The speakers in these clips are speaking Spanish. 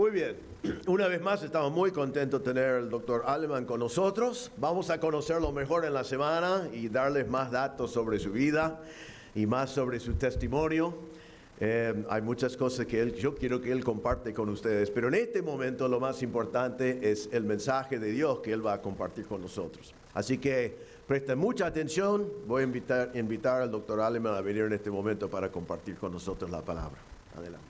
Muy bien, una vez más estamos muy contentos de tener al doctor Aleman con nosotros. Vamos a conocerlo mejor en la semana y darles más datos sobre su vida y más sobre su testimonio. Hay muchas cosas que yo quiero que él comparte con ustedes, pero en este momento lo más importante es el mensaje de Dios que él va a compartir con nosotros. Así que presten mucha atención. Voy a invitar al doctor Aleman a venir en este momento para compartir con nosotros la palabra. Adelante.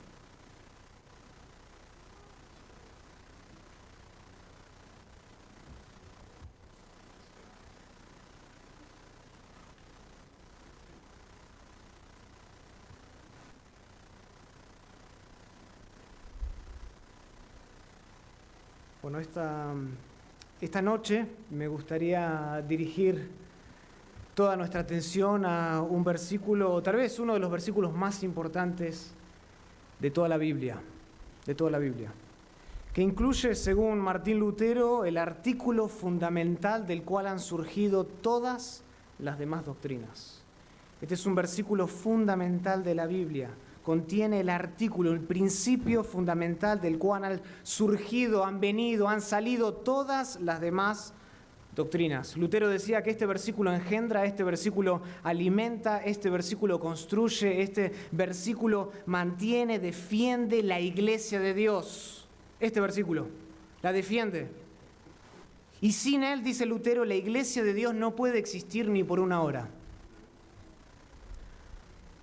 Bueno, esta noche me gustaría dirigir toda nuestra atención a un versículo, o tal vez uno de los versículos más importantes de toda la Biblia, que incluye, según Martín Lutero, el artículo fundamental del cual han surgido todas las demás doctrinas. Este es un versículo fundamental de la Biblia. Contiene el artículo, el principio fundamental del cual han surgido, han salido todas las demás doctrinas. Lutero decía que este versículo engendra, este versículo alimenta, este versículo construye, este versículo mantiene, defiende la iglesia de Dios. Este versículo la defiende. Y sin él, dice Lutero, la iglesia de Dios no puede existir ni por una hora.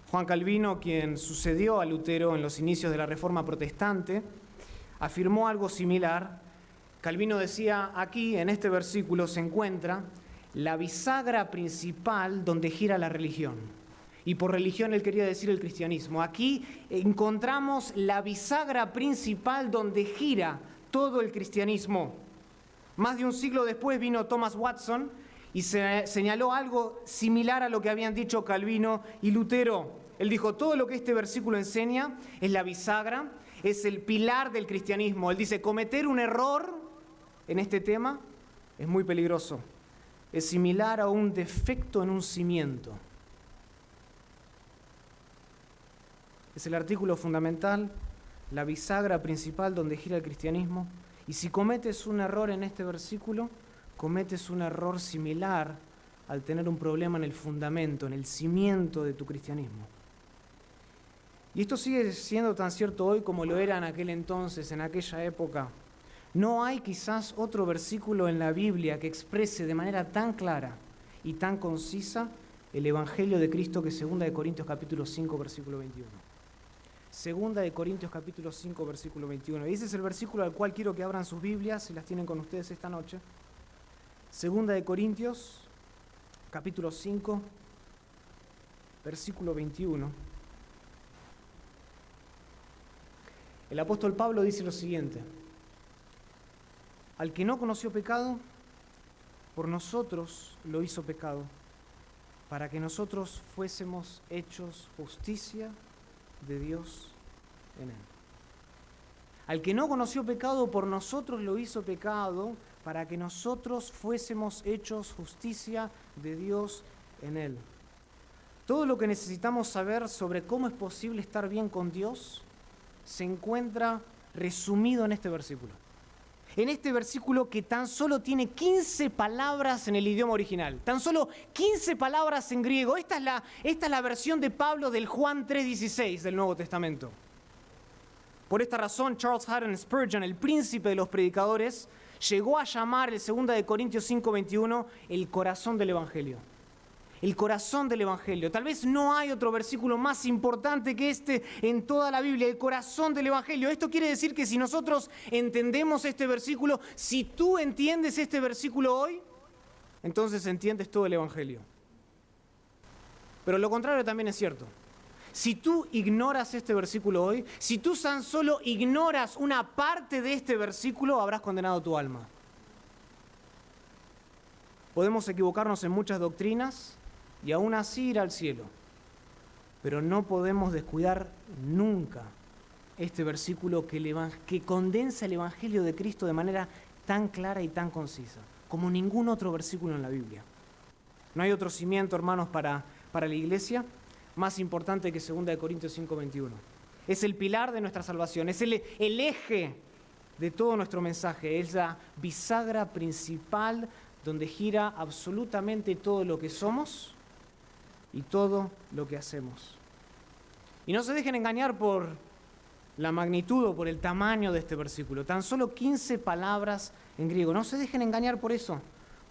Juan Calvino, quien sucedió a Lutero en los inicios de la Reforma Protestante, afirmó algo similar. Calvino decía, aquí en este versículo se encuentra la bisagra principal donde gira la religión. Y por religión él quería decir el cristianismo. Aquí encontramos la bisagra principal donde gira todo el cristianismo. Más de un siglo después vino Thomas Watson y se señaló algo similar a lo que habían dicho Calvino y Lutero. Él dijo, todo lo que este versículo enseña es la bisagra, es el pilar del cristianismo. Él dice, cometer un error en este tema es muy peligroso. Es similar a un defecto en un cimiento. Es el artículo fundamental, la bisagra principal donde gira el cristianismo. Y si cometes un error en este versículo, cometes un error similar al tener un problema en el fundamento, en el cimiento de tu cristianismo. Y esto sigue siendo tan cierto hoy como lo era en aquel entonces, en aquella época. No hay quizás otro versículo en la Biblia que exprese de manera tan clara y tan concisa el Evangelio de Cristo que 2 Corintios capítulo 5, versículo 21. 2 Corintios capítulo 5, versículo 21. Y ese es el versículo al cual quiero que abran sus Biblias, si las tienen con ustedes esta noche. 2 Corintios, capítulo 5, versículo 21. El apóstol Pablo dice lo siguiente: al que no conoció pecado, por nosotros lo hizo pecado, para que nosotros fuésemos hechos justicia de Dios en él. Al que no conoció pecado, por nosotros lo hizo pecado, para que nosotros fuésemos hechos justicia de Dios en él. Todo lo que necesitamos saber sobre cómo es posible estar bien con Dios se encuentra resumido en este versículo. En este versículo que tan solo tiene 15 palabras en el idioma original, tan solo 15 palabras en griego. Esta es la versión de Pablo del Juan 3:16 del Nuevo Testamento. Por esta razón, Charles Haddon Spurgeon, el príncipe de los predicadores, llegó a llamar el 2 Corintios 5:21 el corazón del Evangelio. El corazón del Evangelio. Tal vez no hay otro versículo más importante que este en toda la Biblia, el corazón del Evangelio. Esto quiere decir que si nosotros entendemos este versículo, si tú entiendes este versículo hoy, entonces entiendes todo el Evangelio. Pero lo contrario también es cierto. Si tú ignoras este versículo hoy, si tú tan solo ignoras una parte de este versículo, habrás condenado tu alma. Podemos equivocarnos en muchas doctrinas y aún así ir al cielo. Pero no podemos descuidar nunca este versículo que condensa el Evangelio de Cristo de manera tan clara y tan concisa, como ningún otro versículo en la Biblia. No hay otro cimiento, hermanos, para la iglesia más importante que 2 Corintios 5:21. Es el pilar de nuestra salvación, es el eje de todo nuestro mensaje. Es la bisagra principal donde gira absolutamente todo lo que somos y todo lo que hacemos. Y no se dejen engañar por la magnitud o por el tamaño de este versículo. Tan solo 15 palabras en griego. No se dejen engañar por eso,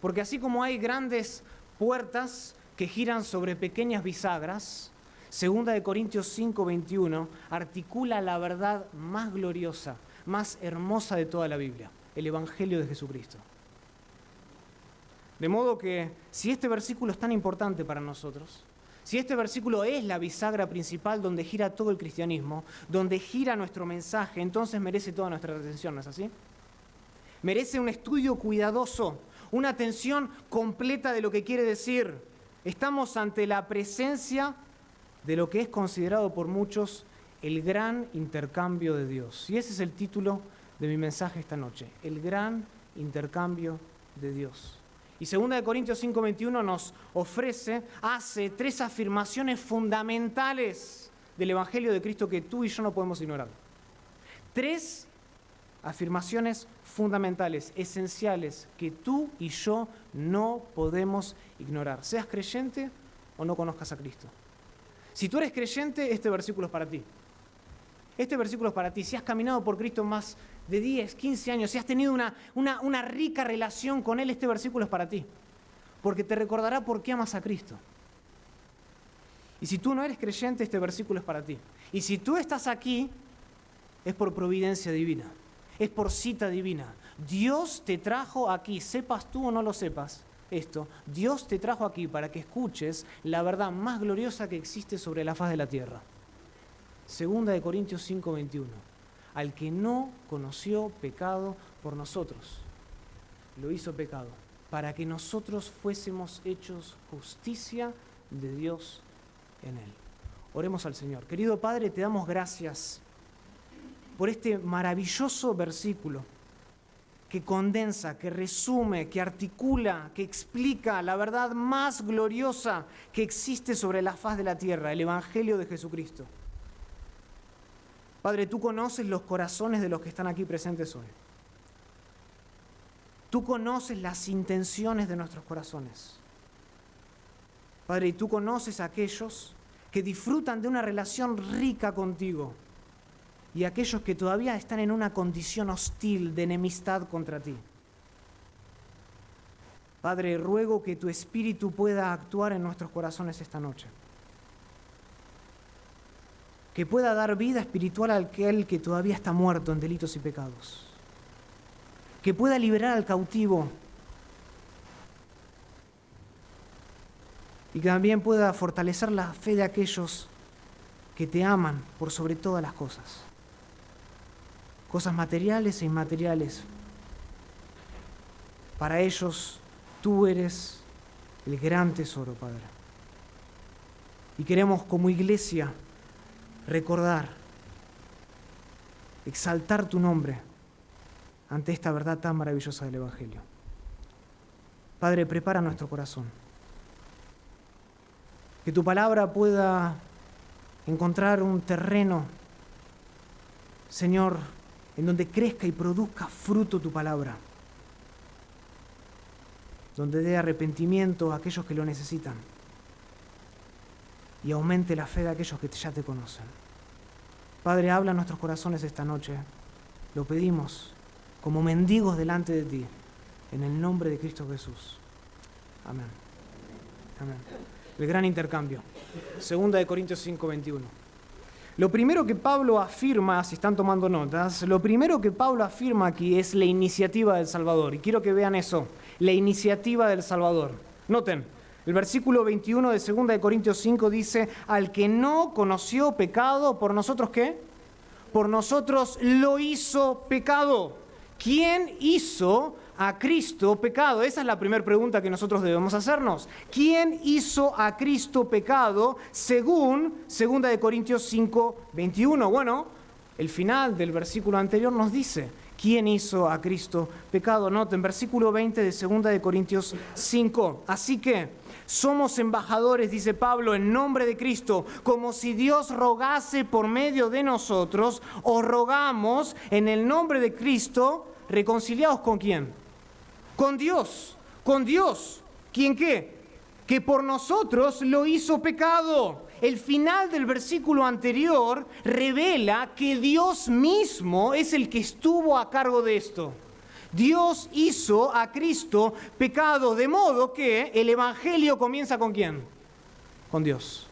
porque así como hay grandes puertas que giran sobre pequeñas bisagras, 2 Corintios 5:21 articula la verdad más gloriosa, más hermosa de toda la Biblia, el Evangelio de Jesucristo. De modo que si este versículo es tan importante para nosotros, si este versículo es la bisagra principal donde gira todo el cristianismo, donde gira nuestro mensaje, entonces merece toda nuestra atención, ¿no es así? Merece un estudio cuidadoso, una atención completa de lo que quiere decir. Estamos ante la presencia de lo que es considerado por muchos el gran intercambio de Dios. Y ese es el título de mi mensaje esta noche, el gran intercambio de Dios. Y 2 Corintios 5:21 nos hace 3 afirmaciones fundamentales del Evangelio de Cristo que tú y yo no podemos ignorar. 3 afirmaciones fundamentales, esenciales, que tú y yo no podemos ignorar. Seas creyente o no conozcas a Cristo. Si tú eres creyente, este versículo es para ti. Este versículo es para ti. Si has caminado por Cristo más de 10, 15 años, si has tenido una rica relación con Él, este versículo es para ti. Porque te recordará por qué amas a Cristo. Y si tú no eres creyente, este versículo es para ti. Y si tú estás aquí, es por providencia divina. Es por cita divina. Dios te trajo aquí, sepas tú o no lo sepas esto, Dios te trajo aquí para que escuches la verdad más gloriosa que existe sobre la faz de la tierra. 2 Corintios 5:21. Al que no conoció pecado por nosotros, lo hizo pecado, para que nosotros fuésemos hechos justicia de Dios en Él. Oremos al Señor. Querido Padre, te damos gracias por este maravilloso versículo que condensa, que resume, que articula, que explica la verdad más gloriosa que existe sobre la faz de la tierra, el Evangelio de Jesucristo. Padre, tú conoces los corazones de los que están aquí presentes hoy. Tú conoces las intenciones de nuestros corazones. Padre, y tú conoces a aquellos que disfrutan de una relación rica contigo y aquellos que todavía están en una condición hostil de enemistad contra ti. Padre, ruego que tu Espíritu pueda actuar en nuestros corazones esta noche. Que pueda dar vida espiritual a aquel que todavía está muerto en delitos y pecados. Que pueda liberar al cautivo. Y que también pueda fortalecer la fe de aquellos que te aman por sobre todas las cosas. Cosas materiales e inmateriales. Para ellos, tú eres el gran tesoro, Padre. Y queremos como iglesia recordar, exaltar tu nombre ante esta verdad tan maravillosa del Evangelio. Padre, prepara nuestro corazón. Que tu palabra pueda encontrar un terreno, Señor, en donde crezca y produzca fruto tu palabra. Donde dé arrepentimiento a aquellos que lo necesitan. Y aumente la fe de aquellos que ya te conocen. Padre, habla en nuestros corazones esta noche. Lo pedimos como mendigos delante de ti, en el nombre de Cristo Jesús. Amén. Amén. El gran intercambio. 2 Corintios 5:21. Lo primero que Pablo afirma, si están tomando notas, lo primero que Pablo afirma aquí es la iniciativa del Salvador. Y quiero que vean eso, la iniciativa del Salvador. Noten. El versículo 21 de 2 Corintios 5 dice, al que no conoció pecado, ¿por nosotros qué? Por nosotros lo hizo pecado. ¿Quién hizo a Cristo pecado? Esa es la primera pregunta que nosotros debemos hacernos. ¿Quién hizo a Cristo pecado según 2 Corintios 5:21? Bueno, el final del versículo anterior nos dice, ¿Quién hizo a Cristo pecado? Noten, versículo 20 de 2 de Corintios 5. Así que somos embajadores, dice Pablo, en nombre de Cristo, como si Dios rogase por medio de nosotros, os rogamos en el nombre de Cristo, reconciliados ¿con quién? Con Dios. ¿Con Dios? ¿Quién qué? Que por nosotros lo hizo pecado. El final del versículo anterior revela que Dios mismo es el que estuvo a cargo de esto. Dios hizo a Cristo pecado, de modo que el Evangelio comienza ¿con quién? Con Dios.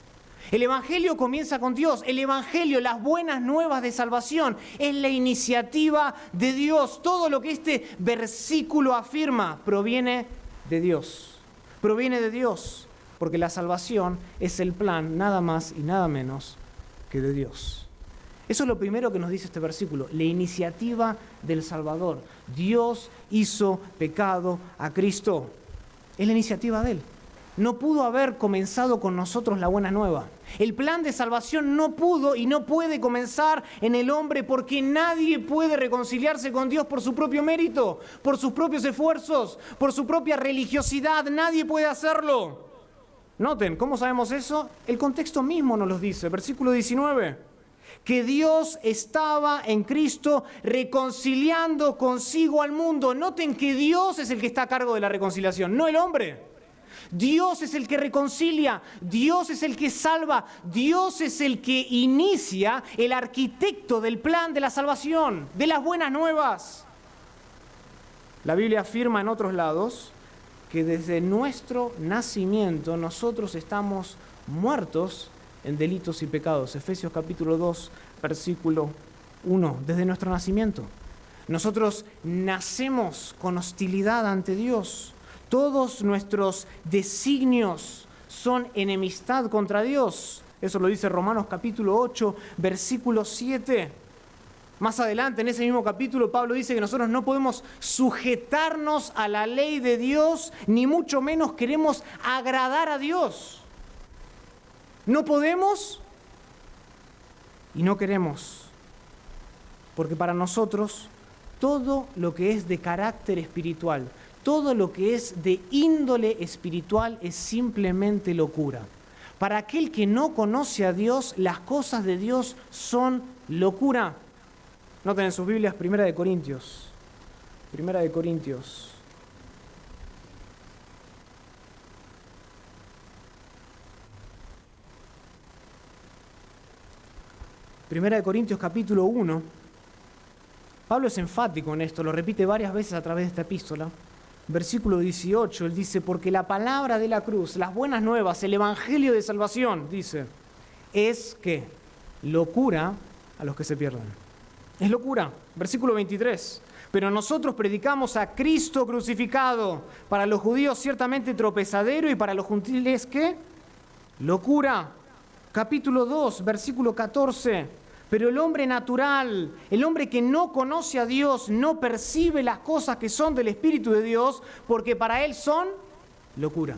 El Evangelio comienza con Dios. El Evangelio, las buenas nuevas de salvación, es la iniciativa de Dios. Todo lo que este versículo afirma proviene de Dios. Proviene de Dios. Porque la salvación es el plan nada más y nada menos que de Dios. Eso es lo primero que nos dice este versículo, la iniciativa del Salvador. Dios hizo pecado a Cristo. Es la iniciativa de Él. No pudo haber comenzado con nosotros la buena nueva. El plan de salvación no pudo y no puede comenzar en el hombre porque nadie puede reconciliarse con Dios por su propio mérito, por sus propios esfuerzos, por su propia religiosidad. Nadie puede hacerlo. Noten, ¿cómo sabemos eso? El contexto mismo nos lo dice, versículo 19. Que Dios estaba en Cristo reconciliando consigo al mundo. Noten que Dios es el que está a cargo de la reconciliación, no el hombre. Dios es el que reconcilia, Dios es el que salva, Dios es el que inicia, el arquitecto del plan de la salvación, de las buenas nuevas. La Biblia afirma en otros lados que desde nuestro nacimiento nosotros estamos muertos en delitos y pecados. Efesios capítulo 2, versículo 1. Desde nuestro nacimiento. Nosotros nacemos con hostilidad ante Dios. Todos nuestros designios son enemistad contra Dios. Eso lo dice Romanos capítulo 8, versículo 7. Más adelante, en ese mismo capítulo, Pablo dice que nosotros no podemos sujetarnos a la ley de Dios, ni mucho menos queremos agradar a Dios. No podemos y no queremos, porque para nosotros todo lo que es de carácter espiritual, todo lo que es de índole espiritual es simplemente locura. Para aquel que no conoce a Dios, las cosas de Dios son locura. Noten en sus Biblias, Primera de Corintios. Primera de Corintios. Primera de Corintios capítulo 1. Pablo es enfático en esto, lo repite varias veces a través de esta epístola. Versículo 18, él dice, porque la palabra de la cruz, las buenas nuevas, el evangelio de salvación, dice, es que locura a los que se pierden. Es locura. Versículo 23. Pero nosotros predicamos a Cristo crucificado. Para los judíos ciertamente tropezadero y para los gentiles ¿qué? Locura. Capítulo 2, versículo 14. Pero el hombre natural, el hombre que no conoce a Dios, no percibe las cosas que son del Espíritu de Dios, porque para él son locura.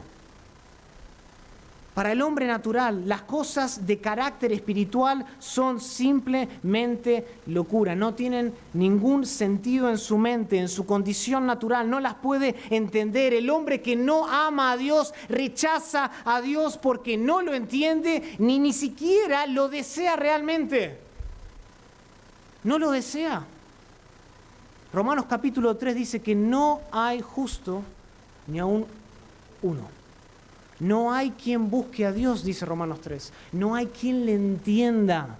Para el hombre natural, las cosas de carácter espiritual son simplemente locura. No tienen ningún sentido en su mente, en su condición natural. No las puede entender. El hombre que no ama a Dios rechaza a Dios porque no lo entiende ni siquiera lo desea realmente. No lo desea. Romanos capítulo 3 dice que no hay justo ni aún uno. No hay quien busque a Dios, dice Romanos 3. No hay quien le entienda.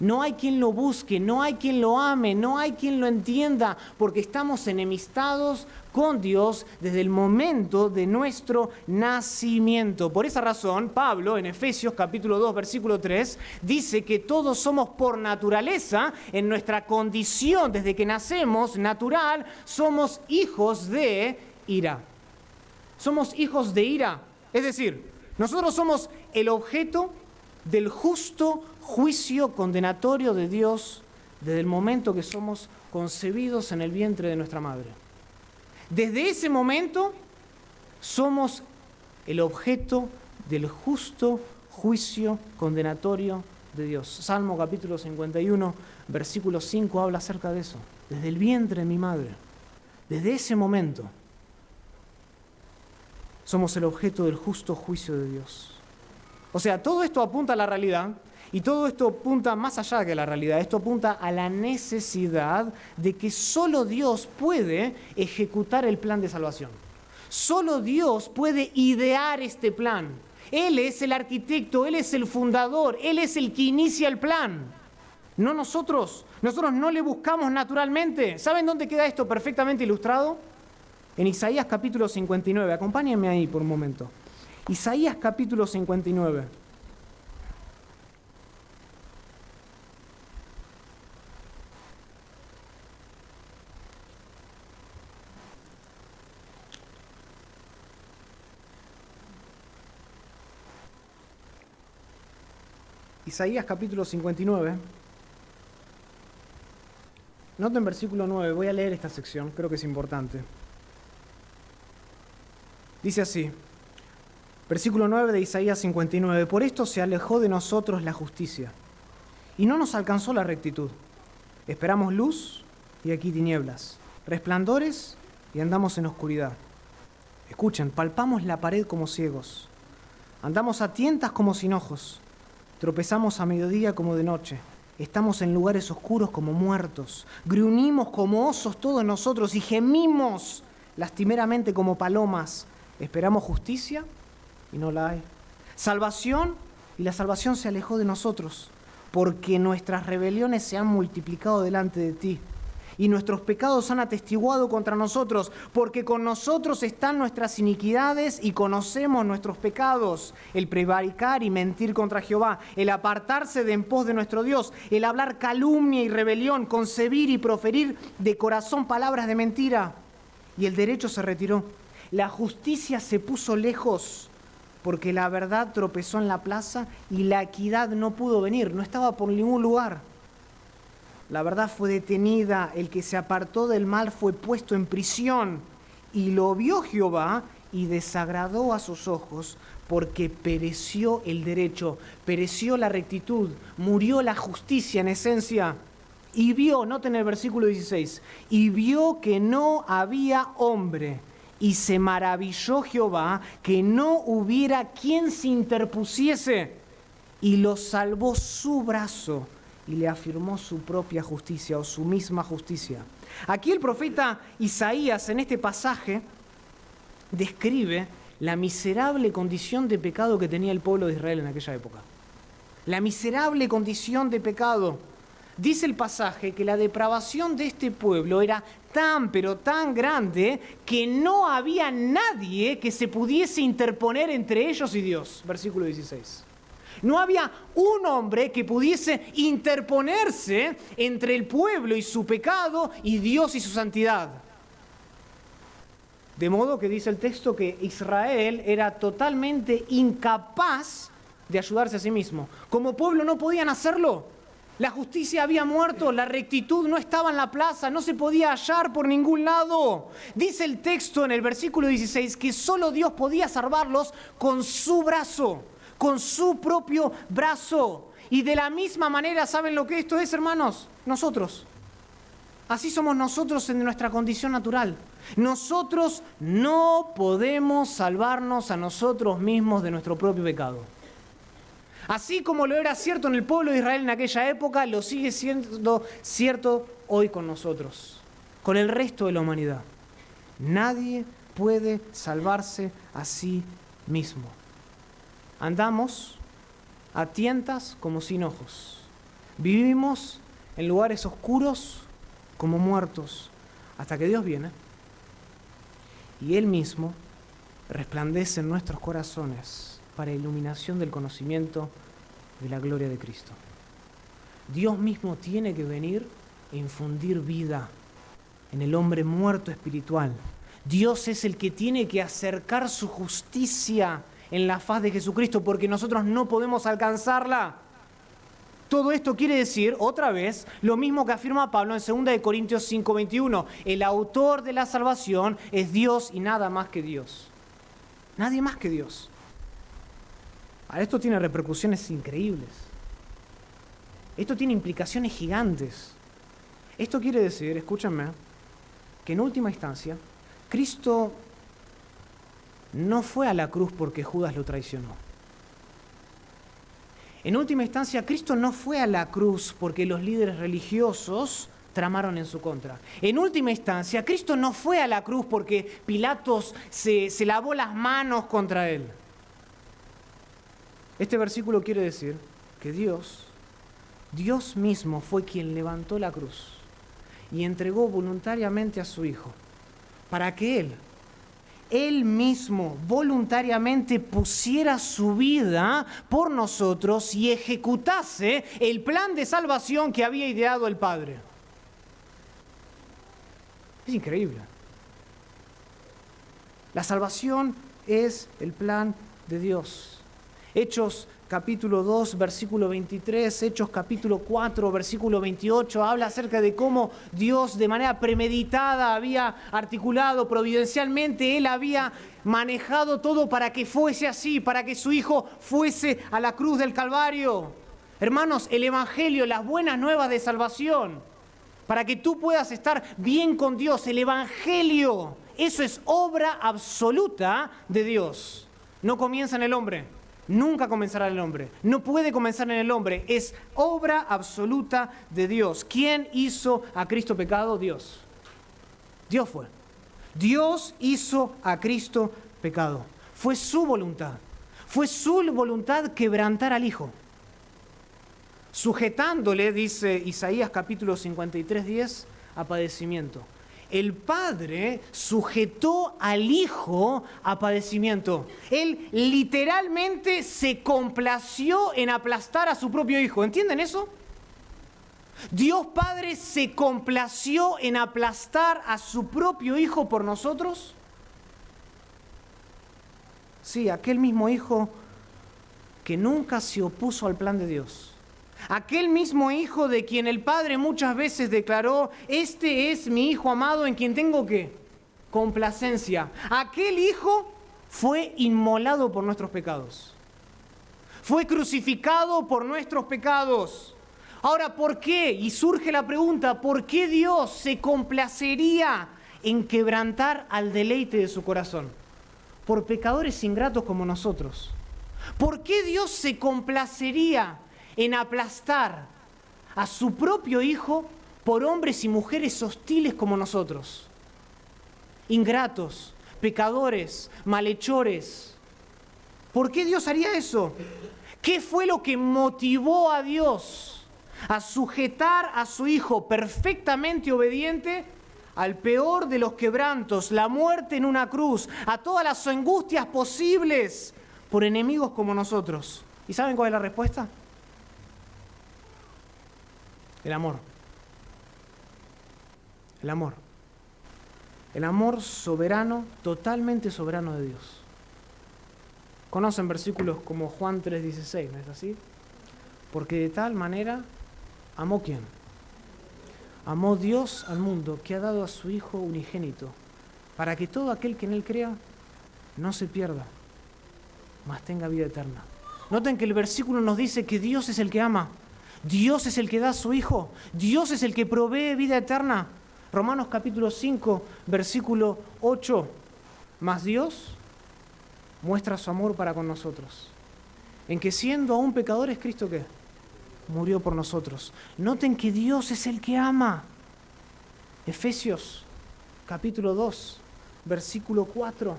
No hay quien lo busque, no hay quien lo ame, no hay quien lo entienda, porque estamos enemistados con Dios desde el momento de nuestro nacimiento. Por esa razón, Pablo, en Efesios capítulo 2, versículo 3, dice que todos somos por naturaleza, en nuestra condición desde que nacemos, natural, somos hijos de ira. Somos hijos de ira. Es decir, nosotros somos el objeto del justo juicio condenatorio de Dios desde el momento que somos concebidos en el vientre de nuestra madre. Desde ese momento somos el objeto del justo juicio condenatorio de Dios. Salmo capítulo 51, versículo 5 habla acerca de eso. desde el vientre de mi madre. Desde ese momento somos el objeto del justo juicio de Dios. O sea, todo esto apunta a la realidad y todo esto apunta más allá que la realidad. Esto apunta a la necesidad de que solo Dios puede ejecutar el plan de salvación. Solo Dios puede idear este plan. Él es el arquitecto, Él es el fundador, Él es el que inicia el plan. No nosotros. Nosotros no le buscamos naturalmente. ¿Saben dónde queda esto perfectamente ilustrado? En Isaías capítulo 59. Acompáñenme ahí por un momento. Isaías capítulo 59. Isaías capítulo 59. Noten versículo 9, voy a leer esta sección, creo que es importante. Dice así, versículo 9 de Isaías 59, por esto se alejó de nosotros la justicia, y no nos alcanzó la rectitud. Esperamos luz, y aquí tinieblas, resplandores, y andamos en oscuridad. Escuchen, palpamos la pared como ciegos, andamos a tientas como sin ojos, tropezamos a mediodía como de noche. Estamos en lugares oscuros como muertos, gruñimos como osos todos nosotros y gemimos lastimeramente como palomas. Esperamos justicia y no la hay. Salvación y la salvación se alejó de nosotros, porque nuestras rebeliones se han multiplicado delante de ti y nuestros pecados han atestiguado contra nosotros, porque con nosotros están nuestras iniquidades y conocemos nuestros pecados, el prevaricar y mentir contra Jehová, el apartarse de en pos de nuestro Dios, el hablar calumnia y rebelión, concebir y proferir de corazón palabras de mentira. Y el derecho se retiró, la justicia se puso lejos, porque la verdad tropezó en la plaza y la equidad no pudo venir, no estaba por ningún lugar. La verdad fue detenida, el que se apartó del mal fue puesto en prisión. Y lo vio Jehová y desagradó a sus ojos, porque pereció el derecho, pereció la rectitud, murió la justicia en esencia. Y vio, noten el versículo 16, y vio que no había hombre, y se maravilló Jehová que no hubiera quien se interpusiese, y lo salvó su brazo, y le afirmó su propia justicia o su misma justicia. Aquí el profeta Isaías en este pasaje describe la miserable condición de pecado que tenía el pueblo de Israel en aquella época. La miserable condición de pecado. Dice el pasaje que la depravación de este pueblo era tan pero tan grande que no había nadie que se pudiese interponer entre ellos y Dios. Versículo 16. No había un hombre que pudiese interponerse entre el pueblo y su pecado y Dios y su santidad. De modo que dice el texto que Israel era totalmente incapaz de ayudarse a sí mismo. Como pueblo no podían hacerlo. La justicia había muerto, la rectitud no estaba en la plaza, no se podía hallar por ningún lado. Dice el texto en el versículo 16 que solo Dios podía salvarlos con su brazo, con su propio brazo. Y de la misma manera, ¿saben lo que esto es, hermanos? Nosotros. Así somos nosotros en nuestra condición natural. Nosotros no podemos salvarnos a nosotros mismos de nuestro propio pecado. Así como lo era cierto en el pueblo de Israel en aquella época, lo sigue siendo cierto hoy con nosotros, con el resto de la humanidad. Nadie puede salvarse a sí mismo. Andamos a tientas como sin ojos. Vivimos en lugares oscuros como muertos, hasta que Dios viene y Él mismo resplandece en nuestros corazones para iluminación del conocimiento de la gloria de Cristo. Dios mismo tiene que venir e infundir vida en el hombre muerto espiritual. Dios es el que tiene que acercar su justicia en la faz de Jesucristo, porque nosotros no podemos alcanzarla. Todo esto quiere decir, otra vez, lo mismo que afirma Pablo en 2 de Corintios 5:21. El autor de la salvación es Dios y nada más que Dios. Nadie más que Dios. Ahora, esto tiene repercusiones increíbles. Esto tiene implicaciones gigantes. Esto quiere decir, escúchenme, que en última instancia, Cristo no fue a la cruz porque Judas lo traicionó. En última instancia, Cristo no fue a la cruz porque los líderes religiosos tramaron en su contra. En última instancia, Cristo no fue a la cruz porque Pilatos se lavó las manos contra él. Este versículo quiere decir que Dios mismo fue quien levantó la cruz y entregó voluntariamente a su Hijo para que Él mismo voluntariamente pusiera su vida por nosotros y ejecutase el plan de salvación que había ideado el Padre. Es increíble. La salvación es el plan de Dios. Hechos capítulo 2, versículo 23, Hechos capítulo 4, versículo 28, habla acerca de cómo Dios de manera premeditada había articulado providencialmente, Él había manejado todo para que fuese así, para que su Hijo fuese a la cruz del Calvario. Hermanos, el Evangelio, las buenas nuevas de salvación, para que tú puedas estar bien con Dios, el Evangelio, eso es obra absoluta de Dios. No comienza en el hombre. Nunca comenzará en el hombre. No puede comenzar en el hombre. Es obra absoluta de Dios. ¿Quién hizo a Cristo pecado? Dios. Dios fue. Dios hizo a Cristo pecado. Fue su voluntad. Fue su voluntad quebrantar al Hijo. Sujetándole, dice Isaías capítulo 53, 10, a padecimiento. El Padre sujetó al Hijo a padecimiento. Él literalmente se complació en aplastar a su propio Hijo. ¿Entienden eso? Dios Padre se complació en aplastar a su propio Hijo por nosotros. Sí, aquel mismo Hijo que nunca se opuso al plan de Dios. Aquel mismo Hijo de quien el Padre muchas veces declaró: este es mi Hijo amado en quien tengo ¿qué? Complacencia. Aquel Hijo fue inmolado por nuestros pecados. Fue crucificado por nuestros pecados. Ahora, ¿por qué? Y surge la pregunta, ¿por qué Dios se complacería en quebrantar al deleite de su corazón? Por pecadores ingratos como nosotros. ¿Por qué Dios se complacería en aplastar a su propio Hijo por hombres y mujeres hostiles como nosotros? Ingratos, pecadores, malhechores. ¿Por qué Dios haría eso? ¿Qué fue lo que motivó a Dios a sujetar a su Hijo perfectamente obediente al peor de los quebrantos, la muerte en una cruz, a todas las angustias posibles por enemigos como nosotros? ¿Y saben cuál es la respuesta? El amor. El amor. El amor soberano, totalmente soberano de Dios. Conocen versículos como Juan 3:16, ¿no es así? Porque de tal manera amó ¿quién? Amó Dios al mundo, que ha dado a su Hijo unigénito, para que todo aquel que en Él crea no se pierda, mas tenga vida eterna. Noten que el versículo nos dice que Dios es el que ama. Dios es el que da a su Hijo. Dios es el que provee vida eterna. Romanos capítulo 5, versículo 8. Mas Dios muestra su amor para con nosotros, en que siendo aún pecadores, Cristo ¿qué? Murió por nosotros. Noten que Dios es el que ama. Efesios capítulo 2, versículo 4.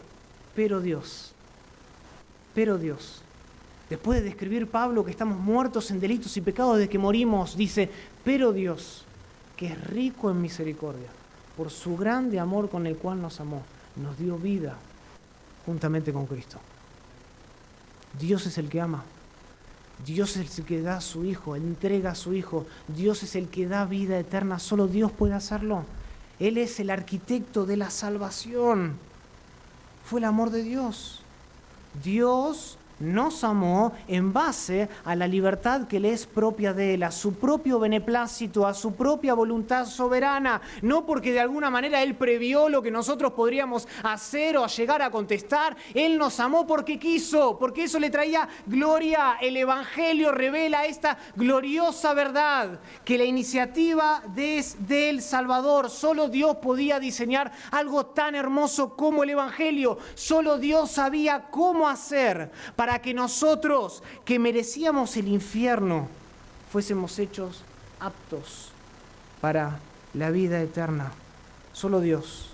Pero Dios. Después de describir Pablo que estamos muertos en delitos y pecados desde que morimos, dice: pero Dios, que es rico en misericordia, por su grande amor con el cual nos amó, nos dio vida juntamente con Cristo. Dios es el que ama. Dios es el que da a su Hijo, entrega a su Hijo. Dios es el que da vida eterna. Solo Dios puede hacerlo. Él es el arquitecto de la salvación. Fue el amor de Dios. Dios nos amó en base a la libertad que le es propia de Él, a su propio beneplácito, a su propia voluntad soberana, no porque de alguna manera Él previó lo que nosotros podríamos hacer o llegar a contestar. Él nos amó porque quiso, porque eso le traía gloria. El Evangelio revela esta gloriosa verdad, que la iniciativa del Salvador, solo Dios podía diseñar algo tan hermoso como el Evangelio. Solo Dios sabía cómo hacer para que nosotros, que merecíamos el infierno, fuésemos hechos aptos para la vida eterna. Solo Dios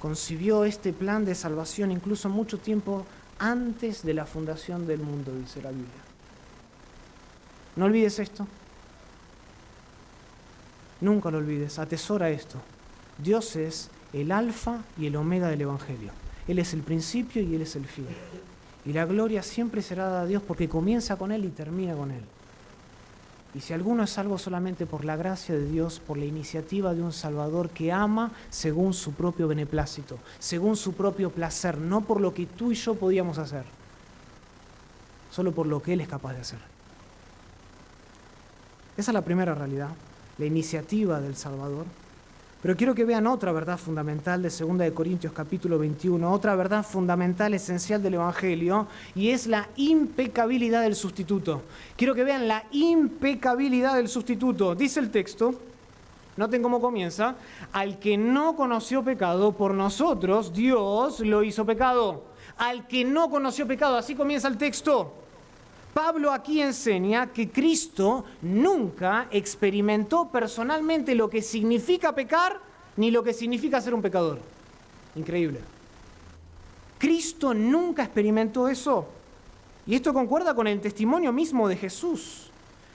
concibió este plan de salvación incluso mucho tiempo antes de la fundación del mundo, dice la Biblia. No olvides esto. Nunca lo olvides. Atesora esto. Dios es el alfa y el omega del Evangelio. Él es el principio y Él es el fin. Y la gloria siempre será dada a Dios porque comienza con Él y termina con Él. Y si alguno es salvo solamente por la gracia de Dios, por la iniciativa de un Salvador que ama según su propio beneplácito, según su propio placer, no por lo que tú y yo podíamos hacer, solo por lo que Él es capaz de hacer. Esa es la primera realidad, la iniciativa del Salvador. Pero quiero que vean otra verdad fundamental de 2 de Corintios capítulo 21, otra verdad fundamental, esencial del Evangelio, y es la impecabilidad del sustituto. Quiero que vean la impecabilidad del sustituto. Dice el texto, noten cómo comienza: al que no conoció pecado, por nosotros Dios lo hizo pecado. Al que no conoció pecado, así comienza el texto. Pablo aquí enseña que Cristo nunca experimentó personalmente lo que significa pecar ni lo que significa ser un pecador. Increíble. Cristo nunca experimentó eso. Y esto concuerda con el testimonio mismo de Jesús,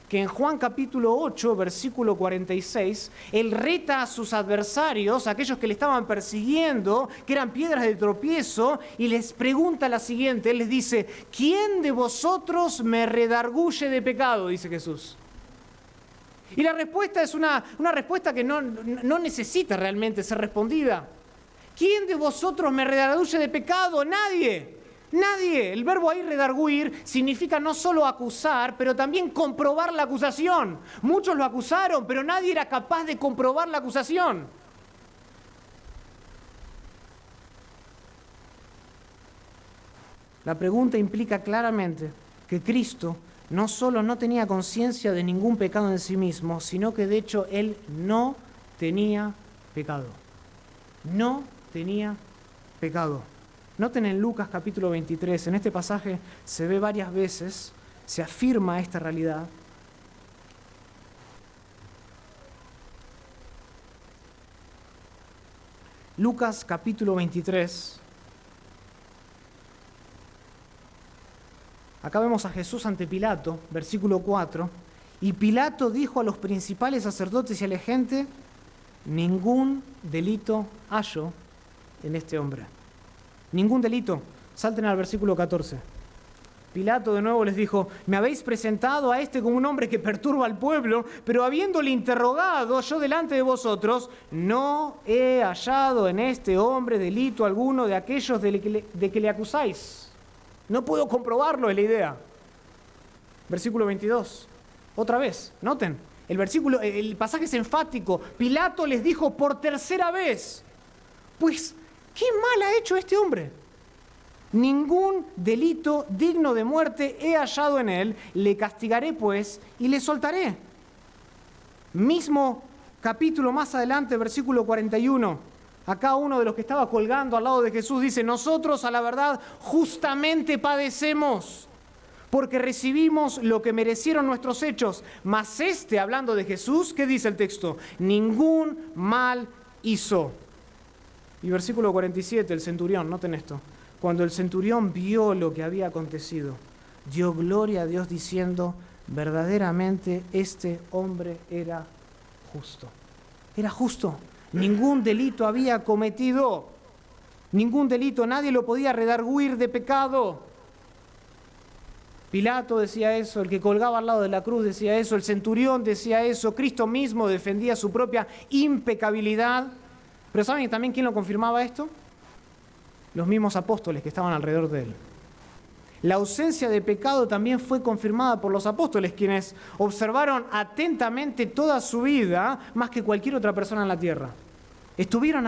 que en Juan capítulo 8, versículo 46, Él reta a sus adversarios, a aquellos que le estaban persiguiendo, que eran piedras de tropiezo, y les pregunta la siguiente. Él les dice: ¿quién de vosotros me redarguye de pecado? Dice Jesús. Y la respuesta es una respuesta que no necesita realmente ser respondida. ¿Quién de vosotros me redarguye de pecado? Nadie. Nadie. El verbo ahí, redarguir, significa no solo acusar, pero también comprobar la acusación. Muchos lo acusaron, pero nadie era capaz de comprobar la acusación. La pregunta implica claramente que Cristo no solo no tenía conciencia de ningún pecado en sí mismo, sino que de hecho Él no tenía pecado. No tenía pecado. Noten en Lucas capítulo 23, en este pasaje se ve varias veces, se afirma esta realidad. Lucas capítulo 23. Acá vemos a Jesús ante Pilato, versículo 4. Y Pilato dijo a los principales sacerdotes y a la gente: ningún delito hallo en este hombre. Ningún delito. Salten al versículo 14. Pilato de nuevo les dijo: me habéis presentado a este como un hombre que perturba al pueblo, pero habiéndole interrogado yo delante de vosotros, no he hallado en este hombre delito alguno de aquellos de que le acusáis. No puedo comprobarlo, es la idea. Versículo 22. Otra vez, noten, el pasaje es enfático. Pilato les dijo por tercera vez: pues, ¿qué mal ha hecho este hombre? Ningún delito digno de muerte he hallado en él, le castigaré pues y le soltaré. Mismo capítulo más adelante, versículo 41. Acá uno de los que estaba colgando al lado de Jesús dice: nosotros a la verdad justamente padecemos, porque recibimos lo que merecieron nuestros hechos. Mas este, hablando de Jesús, ¿qué dice el texto? Ningún mal hizo. Y versículo 47, el centurión, noten esto. Cuando el centurión vio lo que había acontecido, dio gloria a Dios diciendo: verdaderamente este hombre era justo. Era justo. Ningún delito había cometido. Ningún delito. Nadie lo podía redarguir de pecado. Pilato decía eso, el que colgaba al lado de la cruz decía eso, el centurión decía eso, Cristo mismo defendía su propia impecabilidad. Pero ¿saben también quién lo confirmaba esto? Los mismos apóstoles que estaban alrededor de él. La ausencia de pecado también fue confirmada por los apóstoles, quienes observaron atentamente toda su vida más que cualquier otra persona en la tierra. Estuvieron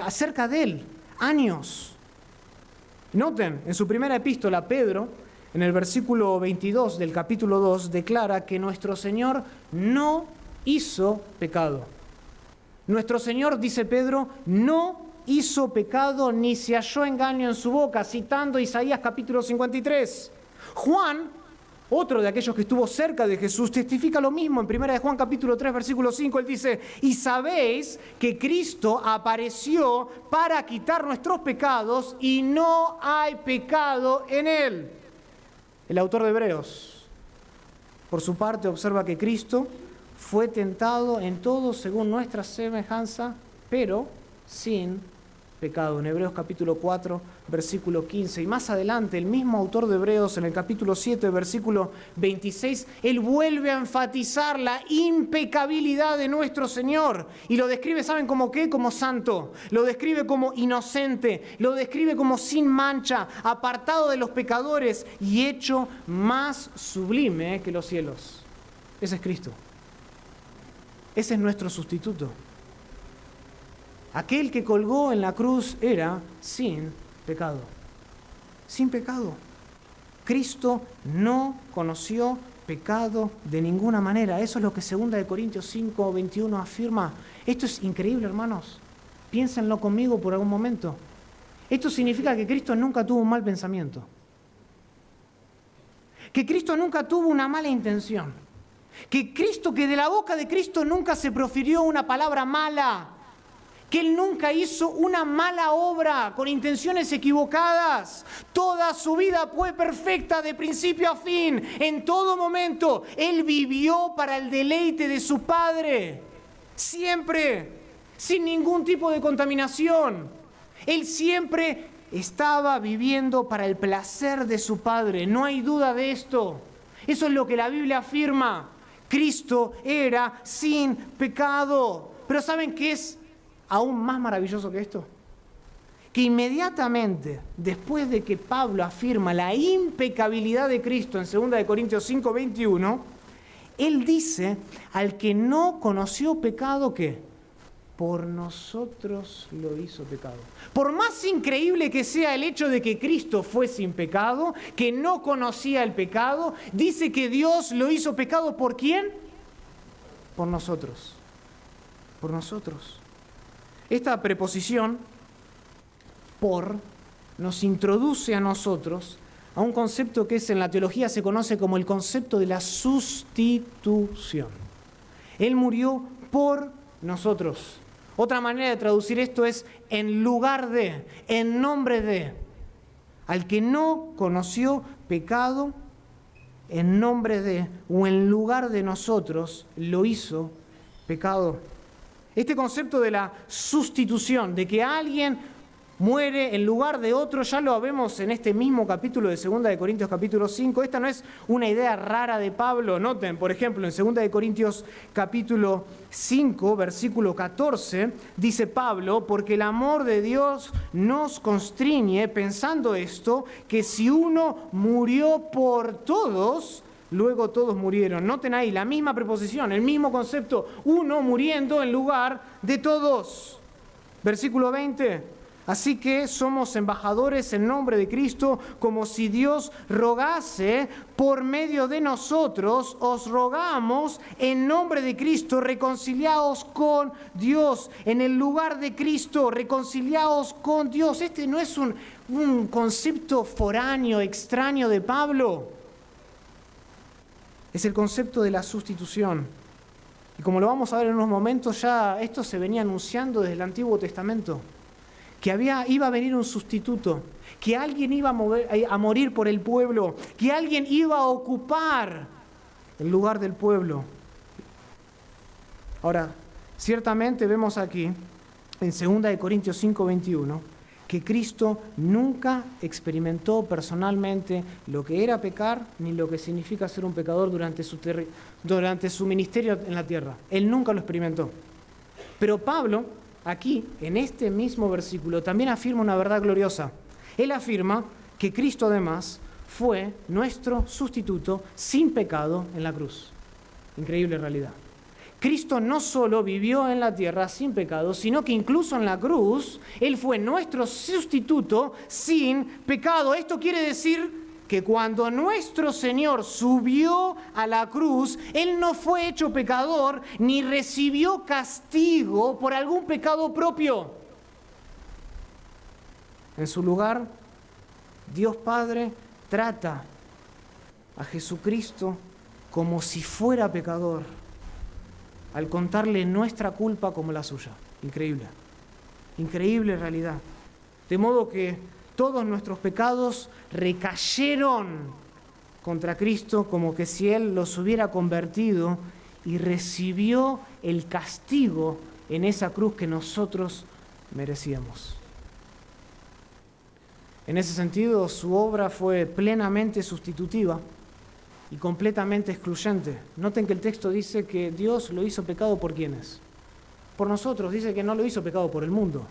cerca de él, años. Noten, en su primera epístola, Pedro, en el versículo 22 del capítulo 2, declara que nuestro Señor no hizo pecado. Nuestro Señor, dice Pedro, no hizo pecado ni se halló engaño en su boca, citando Isaías capítulo 53. Juan, otro de aquellos que estuvo cerca de Jesús, testifica lo mismo en 1 de Juan capítulo 3, versículo 5. Él dice, y sabéis que Cristo apareció para quitar nuestros pecados y no hay pecado en él. El autor de Hebreos, por su parte, observa que Cristo fue tentado en todo según nuestra semejanza, pero sin pecado. En Hebreos capítulo 4, versículo 15. Y más adelante, el mismo autor de Hebreos, en el capítulo 7, versículo 26, él vuelve a enfatizar la impecabilidad de nuestro Señor. Y lo describe, ¿saben cómo qué? Como santo. Lo describe como inocente. Lo describe como sin mancha, apartado de los pecadores y hecho más sublime que los cielos. Ese es Cristo. Ese es nuestro sustituto. Aquel que colgó en la cruz era sin pecado. Sin pecado. Cristo no conoció pecado de ninguna manera. Eso es lo que 2 Corintios 5, 21 afirma. Esto es increíble, hermanos. Piénsenlo conmigo por algún momento. Esto significa que Cristo nunca tuvo un mal pensamiento. Que Cristo nunca tuvo una mala intención. Que de la boca de Cristo nunca se profirió una palabra mala. Que Él nunca hizo una mala obra con intenciones equivocadas. Toda su vida fue perfecta de principio a fin. En todo momento, Él vivió para el deleite de su Padre. Siempre, sin ningún tipo de contaminación. Él siempre estaba viviendo para el placer de su Padre. No hay duda de esto. Eso es lo que la Biblia afirma. Cristo era sin pecado. Pero ¿saben qué es aún más maravilloso que esto? Que inmediatamente después de que Pablo afirma la impecabilidad de Cristo en 2 Corintios 5, 21, él dice, al que no conoció pecado, ¿qué? Por nosotros lo hizo pecado. Por más increíble que sea el hecho de que Cristo fue sin pecado, que no conocía el pecado, dice que Dios lo hizo pecado, ¿por quién? Por nosotros. Por nosotros. Esta preposición, por, nos introduce a nosotros a un concepto que en la teología se conoce como el concepto de la sustitución. Él murió por nosotros. Otra manera de traducir esto es en lugar de, en nombre de. Al que no conoció pecado, en nombre de o en lugar de nosotros, lo hizo pecado. Este concepto de la sustitución, de que alguien muere en lugar de otro, ya lo vemos en este mismo capítulo de 2 Corintios capítulo 5. Esta no es una idea rara de Pablo. Noten, por ejemplo, en 2 Corintios capítulo 5, versículo 14, dice Pablo, porque el amor de Dios nos constriñe, pensando esto, que si uno murió por todos, luego todos murieron. Noten ahí la misma preposición, el mismo concepto, uno muriendo en lugar de todos. Versículo 20. Así que somos embajadores en nombre de Cristo, como si Dios rogase por medio de nosotros. Os rogamos en nombre de Cristo, reconciliaos con Dios. En el lugar de Cristo, reconciliaos con Dios. Este no es un concepto foráneo, extraño de Pablo. Es el concepto de la sustitución. Y como lo vamos a ver en unos momentos, ya esto se venía anunciando desde el Antiguo Testamento. Que iba a venir un sustituto, que alguien iba a morir por el pueblo, que alguien iba a ocupar el lugar del pueblo. Ahora, ciertamente vemos aquí, en 2 Corintios 5, 21, que Cristo nunca experimentó personalmente lo que era pecar, ni lo que significa ser un pecador durante su ministerio en la tierra. Él nunca lo experimentó. Pero Pablo, aquí, en este mismo versículo, también afirma una verdad gloriosa. Él afirma que Cristo además fue nuestro sustituto sin pecado en la cruz. Increíble realidad. Cristo no solo vivió en la tierra sin pecado, sino que incluso en la cruz, Él fue nuestro sustituto sin pecado. Esto quiere decir que cuando nuestro Señor subió a la cruz, Él no fue hecho pecador ni recibió castigo por algún pecado propio. En su lugar, Dios Padre trata a Jesucristo como si fuera pecador, al contarle nuestra culpa como la suya. Increíble. Increíble realidad. De modo que todos nuestros pecados recayeron contra Cristo como que si Él los hubiera convertido y recibió el castigo en esa cruz que nosotros merecíamos. En ese sentido, su obra fue plenamente sustitutiva y completamente excluyente. Noten que el texto dice que Dios lo hizo pecado ¿por quiénes? Por nosotros. Dice que no lo hizo pecado por el mundo.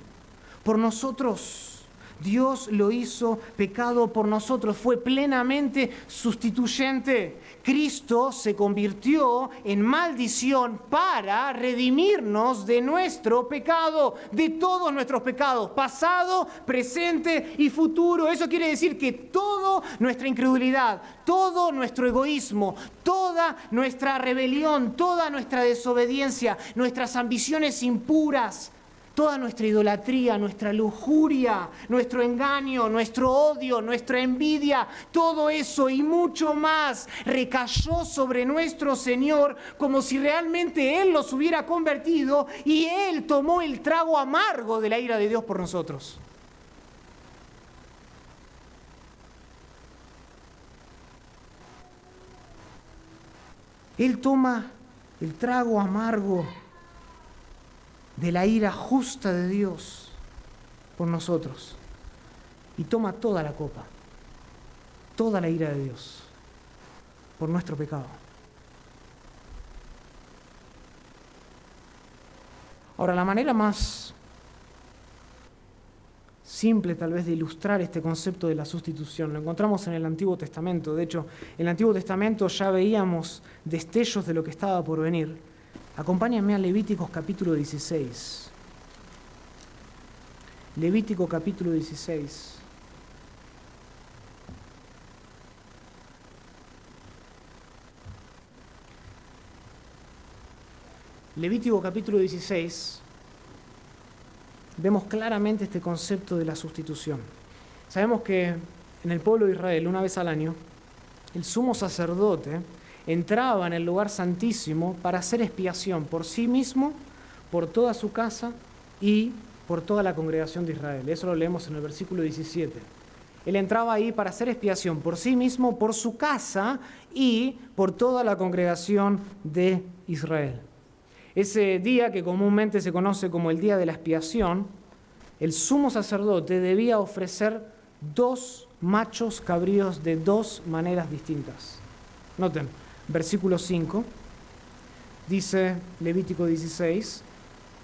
Por nosotros. Dios lo hizo pecado por nosotros. Fue plenamente sustituyente. Cristo se convirtió en maldición para redimirnos de nuestro pecado, de todos nuestros pecados, pasado, presente y futuro. Eso quiere decir que toda nuestra incredulidad, todo nuestro egoísmo, toda nuestra rebelión, toda nuestra desobediencia, nuestras ambiciones impuras, toda nuestra idolatría, nuestra lujuria, nuestro engaño, nuestro odio, nuestra envidia, todo eso y mucho más recayó sobre nuestro Señor como si realmente Él los hubiera convertido y Él tomó el trago amargo de la ira de Dios por nosotros. Él toma el trago amargo de la ira justa de Dios por nosotros y toma toda la copa, toda la ira de Dios por nuestro pecado. Ahora, la manera más simple tal vez de ilustrar este concepto de la sustitución lo encontramos en el Antiguo Testamento. De hecho, en el Antiguo Testamento ya veíamos destellos de lo que estaba por venir. Acompáñenme a Levíticos capítulo 16. Levítico capítulo 16. Levítico capítulo 16, vemos claramente este concepto de la sustitución. Sabemos que en el pueblo de Israel, una vez al año, el sumo sacerdote entraba en el lugar santísimo para hacer expiación por sí mismo, por toda su casa y por toda la congregación de Israel. Eso lo leemos en el versículo 17. Él entraba ahí para hacer expiación por sí mismo, por su casa y por toda la congregación de Israel. Ese día, que comúnmente se conoce como el día de la expiación, el sumo sacerdote debía ofrecer 2 machos cabríos de 2 maneras distintas. Noten, versículo 5, dice Levítico 16,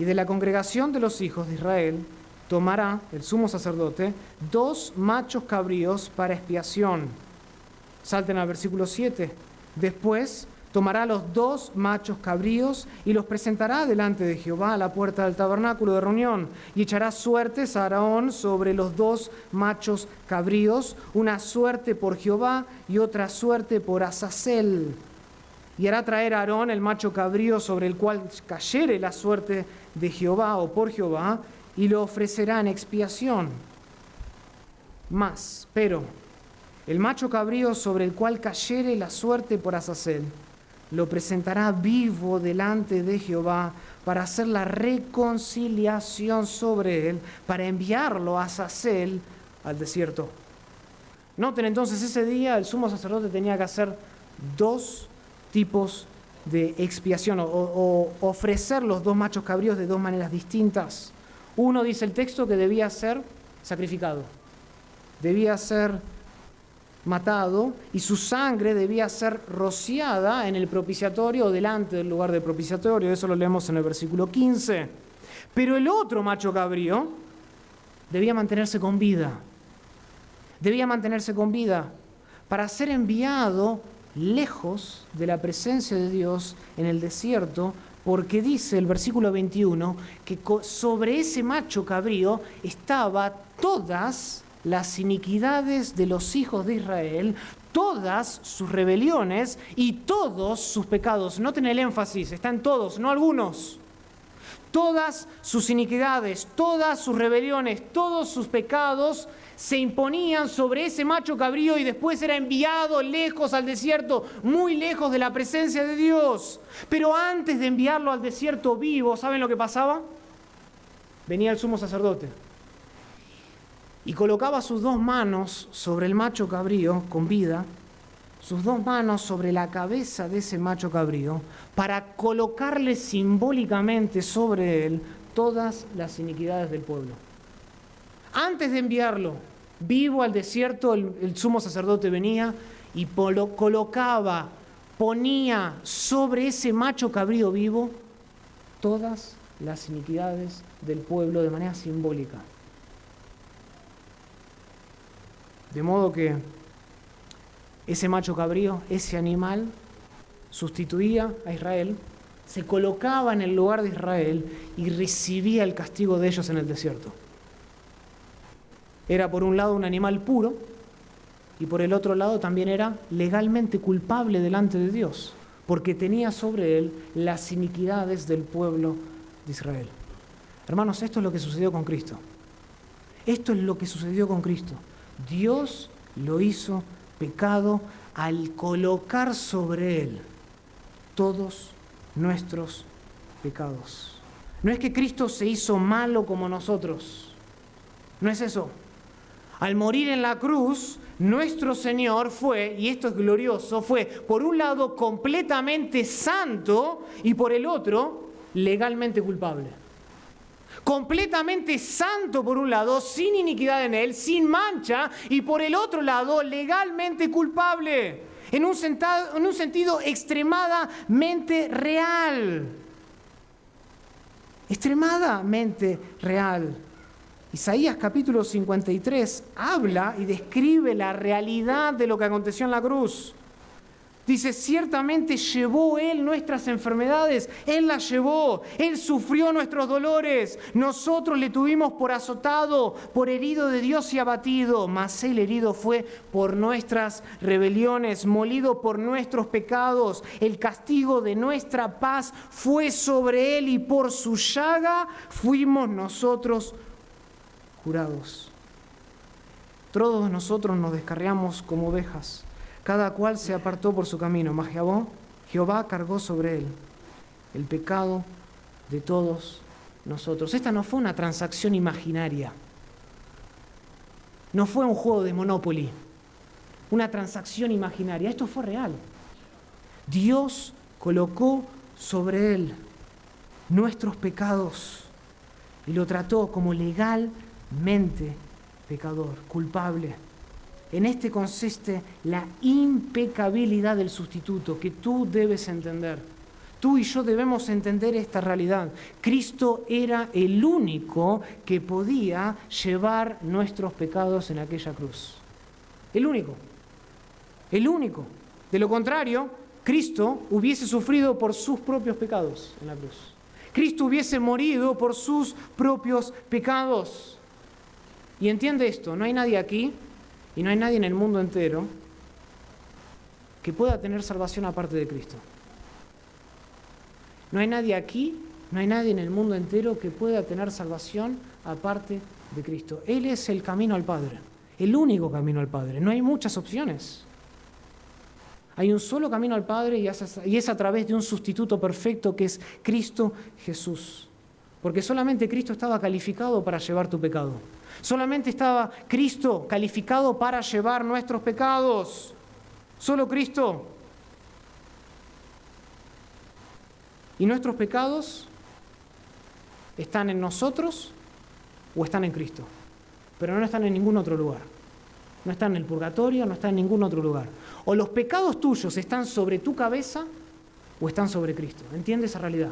y de la congregación de los hijos de Israel tomará el sumo sacerdote 2 machos cabríos para expiación. Salten al versículo 7. Después tomará los 2 machos cabríos y los presentará delante de Jehová a la puerta del tabernáculo de reunión, y echará suertes a Aarón sobre los 2 machos cabríos, una suerte por Jehová y otra suerte por Azazel. Y hará traer a Aarón el macho cabrío sobre el cual cayere la suerte de Jehová o por Jehová, y lo ofrecerá en expiación. Pero el macho cabrío sobre el cual cayere la suerte por Azazel, lo presentará vivo delante de Jehová para hacer la reconciliación sobre él, para enviarlo a Azazel al desierto. Noten entonces, ese día el sumo sacerdote tenía que hacer 2 tipos de expiación o ofrecer los 2 machos cabríos de 2 maneras distintas. Uno, dice el texto, que debía ser sacrificado, debía ser matado y su sangre debía ser rociada en el propiciatorio o delante del lugar del propiciatorio. Eso lo leemos en el versículo 15. Pero el otro macho cabrío debía mantenerse con vida. Debía mantenerse con vida para ser enviado lejos de la presencia de Dios en el desierto, porque dice el versículo 21 que sobre ese macho cabrío estaba todas las iniquidades de los hijos de Israel, todas sus rebeliones y todos sus pecados. Noten el énfasis, están todos, no algunos. Todas sus iniquidades, todas sus rebeliones, todos sus pecados se imponían sobre ese macho cabrío y después era enviado lejos al desierto, muy lejos de la presencia de Dios. Pero antes de enviarlo al desierto vivo, ¿saben lo que pasaba? Venía el sumo sacerdote y colocaba sus dos manos sobre el macho cabrío con vida, sus dos manos sobre la cabeza de ese macho cabrío, para colocarle simbólicamente sobre él todas las iniquidades del pueblo. Antes de enviarlo vivo al desierto, el sumo sacerdote venía y colocaba, ponía sobre ese macho cabrío vivo todas las iniquidades del pueblo de manera simbólica. De modo que ese macho cabrío, ese animal, sustituía a Israel, se colocaba en el lugar de Israel y recibía el castigo de ellos en el desierto. Era por un lado un animal puro y por el otro lado también era legalmente culpable delante de Dios, porque tenía sobre él las iniquidades del pueblo de Israel. Hermanos, esto es lo que sucedió con Cristo. Esto es lo que sucedió con Cristo. Dios lo hizo pecado al colocar sobre él todos nuestros pecados. No es que Cristo se hizo malo como nosotros. No es eso. Al morir en la cruz, nuestro Señor fue, y esto es glorioso, fue por un lado completamente santo y por el otro legalmente culpable. Completamente santo por un lado, sin iniquidad en él, sin mancha, y por el otro lado legalmente culpable, en un sentido extremadamente real. Extremadamente real. Isaías capítulo 53 habla y describe la realidad de lo que aconteció en la cruz. Dice, ciertamente llevó Él nuestras enfermedades, Él las llevó, Él sufrió nuestros dolores, nosotros le tuvimos por azotado, por herido de Dios y abatido, mas Él herido fue por nuestras rebeliones, molido por nuestros pecados, el castigo de nuestra paz fue sobre Él y por su llaga fuimos nosotros curados. Todos nosotros nos descarriamos como ovejas. Cada cual se apartó por su camino, mas Jehová cargó sobre él el pecado de todos nosotros. Esta no fue una transacción imaginaria. No fue un juego de Monopoly, una transacción imaginaria. Esto fue real. Dios colocó sobre él nuestros pecados y lo trató como legalmente pecador, culpable. En este consiste la impecabilidad del sustituto que tú debes entender. Tú y yo debemos entender esta realidad. Cristo era el único que podía llevar nuestros pecados en aquella cruz. El único. El único. De lo contrario, Cristo hubiese sufrido por sus propios pecados en la cruz. Cristo hubiese morido por sus propios pecados. Y entiende esto, no hay nadie aquí y no hay nadie en el mundo entero que pueda tener salvación aparte de Cristo. No hay nadie aquí, no hay nadie en el mundo entero que pueda tener salvación aparte de Cristo. Él es el camino al Padre, el único camino al Padre. No hay muchas opciones. Hay un solo camino al Padre y es a través de un sustituto perfecto que es Cristo Jesús. Porque solamente Cristo estaba calificado para llevar tu pecado. Solamente estaba Cristo calificado para llevar nuestros pecados. Solo Cristo. Y nuestros pecados están en nosotros o están en Cristo. Pero no están en ningún otro lugar. No están en el purgatorio, no están en ningún otro lugar. O los pecados tuyos están sobre tu cabeza o están sobre Cristo. ¿Entiendes esa realidad?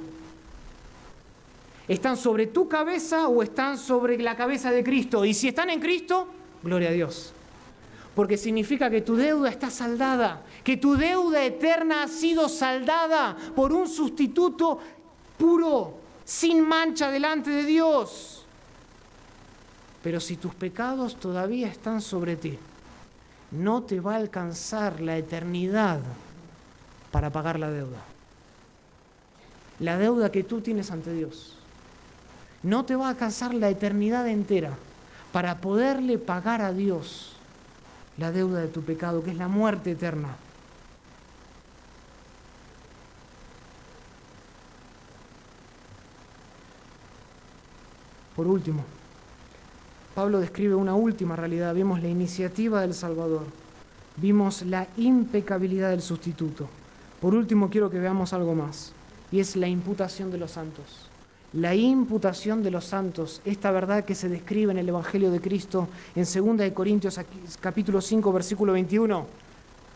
¿Están sobre tu cabeza o están sobre la cabeza de Cristo? Y si están en Cristo, gloria a Dios. Porque significa que tu deuda está saldada, que tu deuda eterna ha sido saldada por un sustituto puro, sin mancha delante de Dios. Pero si tus pecados todavía están sobre ti, no te va a alcanzar la eternidad para pagar la deuda. La deuda que tú tienes ante Dios. No te va a alcanzar la eternidad entera para poderle pagar a Dios la deuda de tu pecado, que es la muerte eterna. Por último, Pablo describe una última realidad. Vimos la iniciativa del Salvador, vimos la impecabilidad del sustituto. Por último, quiero que veamos algo más, y es la imputación de los santos. La imputación de los santos, esta verdad que se describe en el Evangelio de Cristo en 2 Corintios capítulo 5, versículo 21.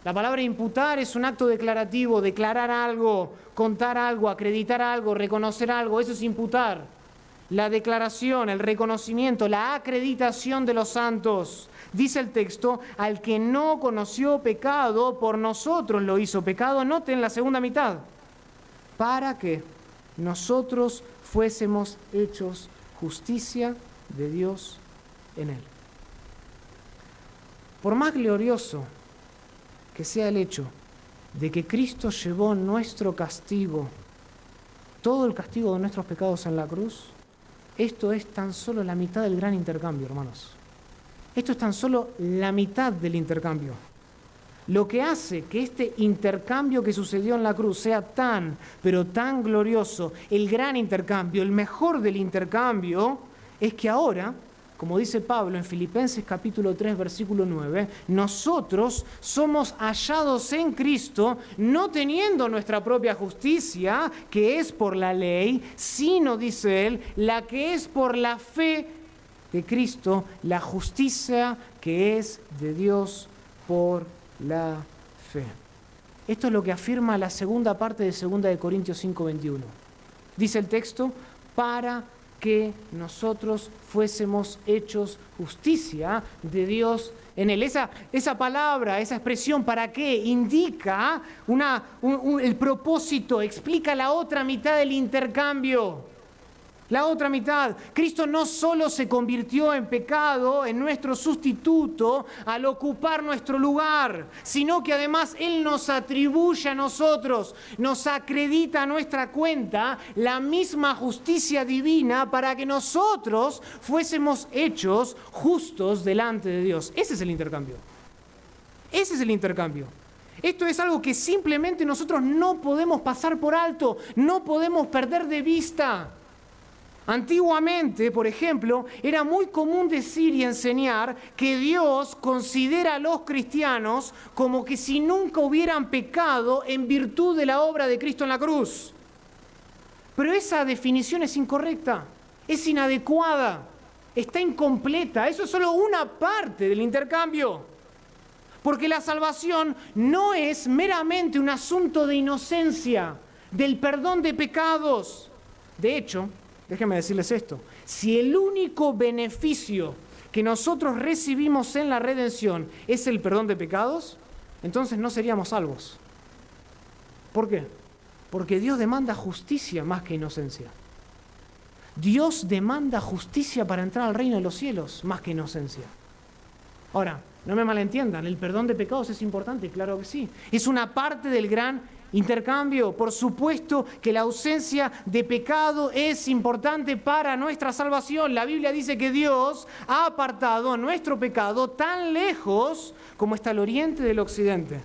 La palabra imputar es un acto declarativo, declarar algo, contar algo, acreditar algo, reconocer algo, eso es imputar. La declaración, el reconocimiento, la acreditación de los santos. Dice el texto, al que no conoció pecado, por nosotros lo hizo pecado. Noten la segunda mitad. Para que nosotros fuésemos hechos justicia de Dios en Él. Por más glorioso que sea el hecho de que Cristo llevó nuestro castigo, todo el castigo de nuestros pecados en la cruz, esto es tan solo la mitad del gran intercambio, hermanos. Esto es tan solo la mitad del intercambio. Lo que hace que este intercambio que sucedió en la cruz sea tan, pero tan glorioso, el gran intercambio, el mejor del intercambio, es que ahora, como dice Pablo en Filipenses capítulo 3, versículo 9, nosotros somos hallados en Cristo, no teniendo nuestra propia justicia, que es por la ley, sino, dice él, la que es por la fe de Cristo, la justicia que es de Dios por la fe. Esto es lo que afirma la segunda parte de 2 Corintios 5:21. Dice el texto, para que nosotros fuésemos hechos justicia de Dios en Él. Esa palabra, esa expresión, ¿para qué? Indica el propósito, explica la otra mitad del intercambio. La otra mitad, Cristo no solo se convirtió en pecado, en nuestro sustituto, al ocupar nuestro lugar, sino que además Él nos atribuye a nosotros, nos acredita a nuestra cuenta la misma justicia divina para que nosotros fuésemos hechos justos delante de Dios. Ese es el intercambio. Ese es el intercambio. Esto es algo que simplemente nosotros no podemos pasar por alto, no podemos perder de vista. Antiguamente, por ejemplo, era muy común decir y enseñar que Dios considera a los cristianos como que si nunca hubieran pecado en virtud de la obra de Cristo en la cruz. Pero esa definición es incorrecta, es inadecuada, está incompleta. Eso es solo una parte del intercambio. Porque la salvación no es meramente un asunto de inocencia, del perdón de pecados. De hecho, déjenme decirles esto, si el único beneficio que nosotros recibimos en la redención es el perdón de pecados, entonces no seríamos salvos. ¿Por qué? Porque Dios demanda justicia más que inocencia. Dios demanda justicia para entrar al reino de los cielos más que inocencia. Ahora, no me malentiendan, el perdón de pecados es importante, claro que sí. Es una parte del gran intercambio. Por supuesto que la ausencia de pecado es importante para nuestra salvación. La Biblia dice que Dios ha apartado nuestro pecado tan lejos como está el oriente del occidente.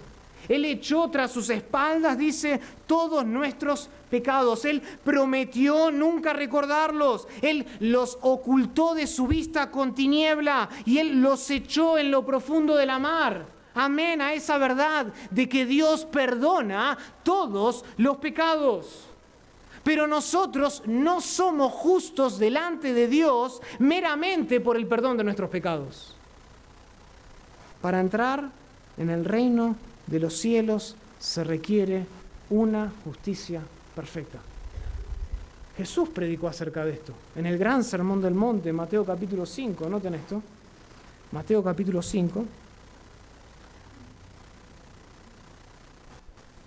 Él echó tras sus espaldas, dice, todos nuestros pecados. Él prometió nunca recordarlos. Él los ocultó de su vista con tiniebla y Él los echó en lo profundo de la mar. Amén a esa verdad de que Dios perdona todos los pecados. Pero nosotros no somos justos delante de Dios meramente por el perdón de nuestros pecados. Para entrar en el reino de los cielos se requiere una justicia perfecta. Jesús predicó acerca de esto en el gran sermón del monte, Mateo capítulo 5, noten esto, Mateo capítulo 5,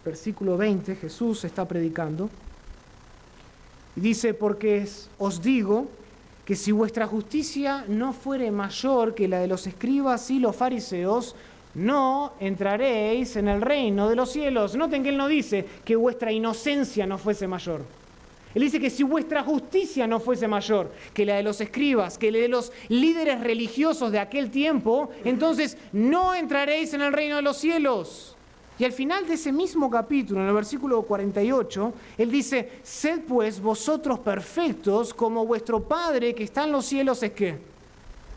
versículo 20, Jesús está predicando y dice: porque os digo que si vuestra justicia no fuere mayor que la de los escribas y los fariseos, no entraréis en el reino de los cielos. Noten que él no dice que vuestra inocencia no fuese mayor. Él dice que si vuestra justicia no fuese mayor que la de los escribas, que la de los líderes religiosos de aquel tiempo, entonces no entraréis en el reino de los cielos. Y al final de ese mismo capítulo, en el versículo 48, él dice: sed pues vosotros perfectos como vuestro Padre que está en los cielos es ¿qué?